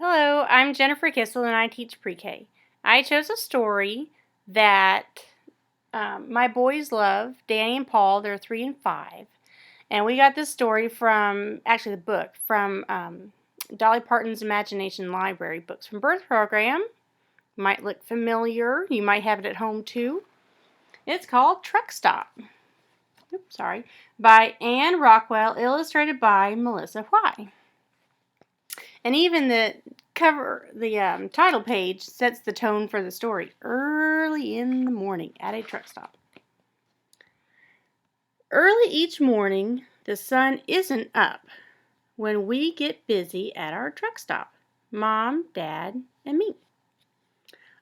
Hello, I'm Jennifer Kissel and I teach pre-K. I chose a story that my boys love, Danny and Paul. They're 3 and 5. And we got this story the book from Dolly Parton's Imagination Library, Books from Birth program. Might look familiar. You might have it at home too. It's called Truck Stop. By Anne Rockwell, illustrated by Melissa Why. And even the title page sets the tone for the story. Early in the morning at a truck stop. Early each morning, the sun isn't up when we get busy at our truck stop. Mom, Dad, and me.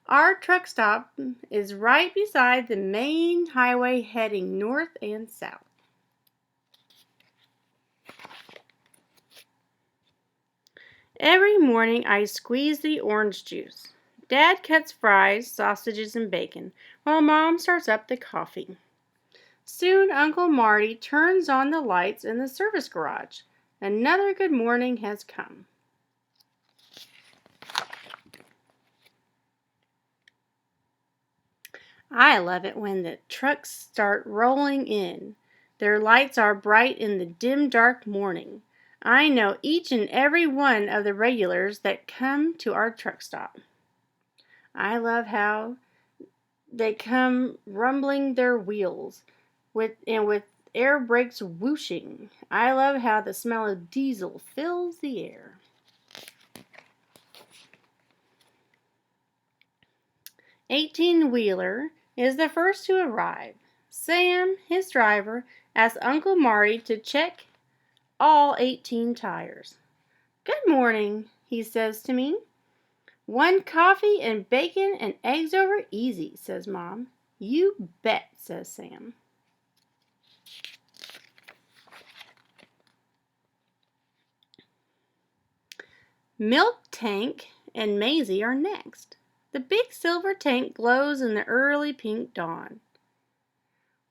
Our truck stop is right beside the main highway heading north and south. Every morning I squeeze the orange juice. Dad cuts fries, sausages, and bacon, while Mom starts up the coffee. Soon Uncle Marty turns on the lights in the service garage. Another good morning has come. I love it when the trucks start rolling in. Their lights are bright in the dim, dark morning. I know each and every one of the regulars that come to our truck stop. I love how they come rumbling their wheels with air brakes whooshing. I love how the smell of diesel fills the air. Eighteen-wheeler is the first to arrive. Sam, his driver, asks Uncle Marty to check all 18 tires. Good morning, he says to me. One coffee and bacon and eggs over easy, says Mom. You bet, says Sam. Milk Tank and Maisie are next. The big silver tank glows in the early pink dawn.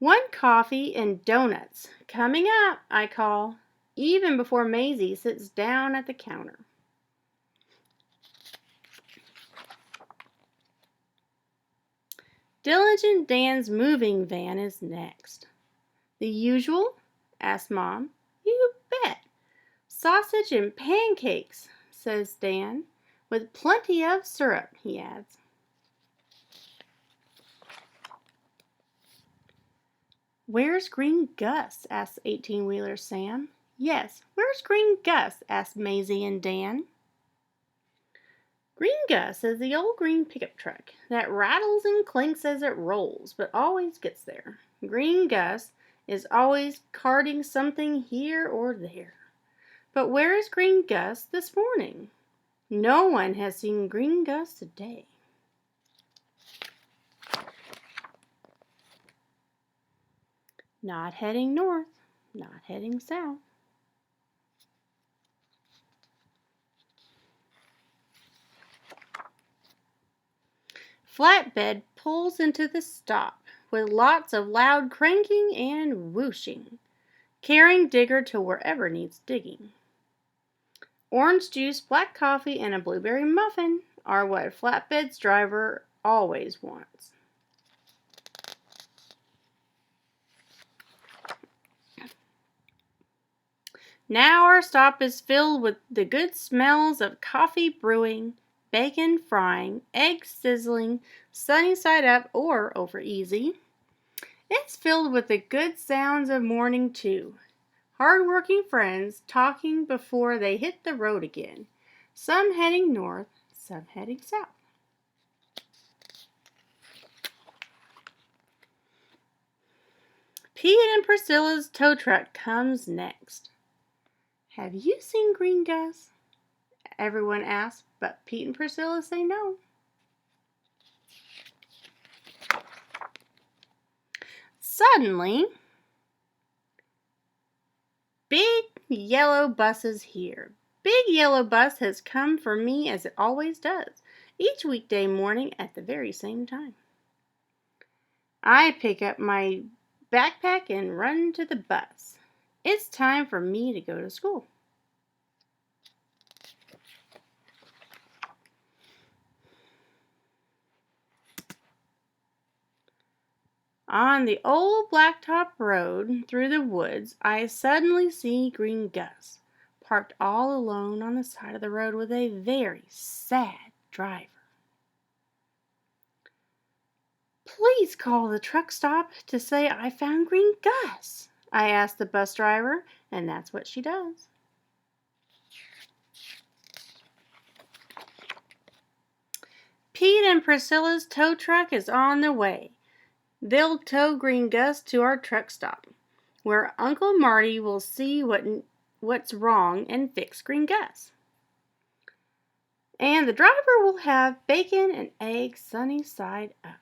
One coffee and donuts. Coming up, I call, even before Maisie sits down at the counter. Diligent Dan's moving van is next. The usual? Asks Mom. You bet. Sausage and pancakes, says Dan, with plenty of syrup, he adds. Where's Green Gus? asks 18-wheeler Sam. Yes, where's Green Gus? asked Maisie and Dan. Green Gus is the old green pickup truck that rattles and clinks as it rolls, but always gets there. Green Gus is always carting something here or there. But where is Green Gus this morning? No one has seen Green Gus today. Not heading north, not heading south. Flatbed pulls into the stop with lots of loud cranking and whooshing, carrying Digger to wherever needs digging. Orange juice, black coffee, and a blueberry muffin are what Flatbed's driver always wants. Now our stop is filled with the good smells of coffee brewing, bacon frying, eggs sizzling, sunny side up or over easy. It's filled with the good sounds of morning too. Hard-working friends talking before they hit the road again. Some heading north, some heading south. Pete and Priscilla's tow truck comes next. Have you seen Green Gus? Everyone asks, but Pete and Priscilla say no. Suddenly, Big Yellow Bus is here. Big Yellow Bus has come for me as it always does, each weekday morning at the very same time. I pick up my backpack and run to the bus. It's time for me to go to school. On the old blacktop road through the woods, I suddenly see Green Gus, parked all alone on the side of the road with a very sad driver. "Please call the truck stop to say I found Green Gus," I asked the bus driver, and that's what she does. Pete and Priscilla's tow truck is on their way. They'll tow Green Gus to our truck stop, where Uncle Marty will see what's wrong and fix Green Gus. And the driver will have bacon and eggs sunny side up.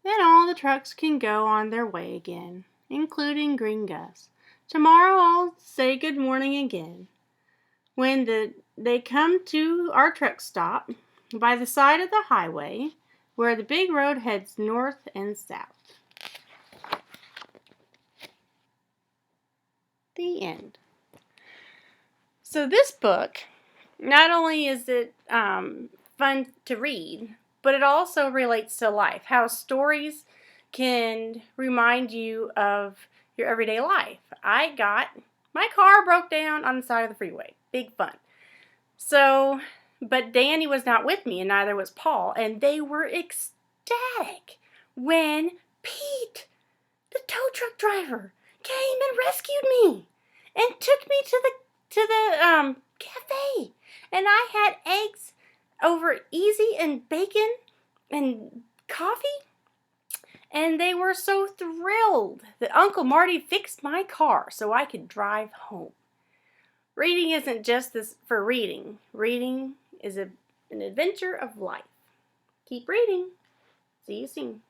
Then all the trucks can go on their way again, including Green Gus. Tomorrow I'll say good morning again. When they come to our truck stop by the side of the highway, where the big road heads north and south. The end. So this book, not only is it fun to read, but it also relates to life. How stories can remind you of your everyday life. My car broke down on the side of the freeway. Big fun. So, but Danny was not with me, and neither was Paul, and they were ecstatic when Pete, the tow truck driver, came and rescued me and took me to the cafe, and I had eggs over easy and bacon and coffee, and they were so thrilled that Uncle Marty fixed my car so I could drive home. Reading isn't just this for reading. Reading is an adventure of life. Keep reading. See you soon.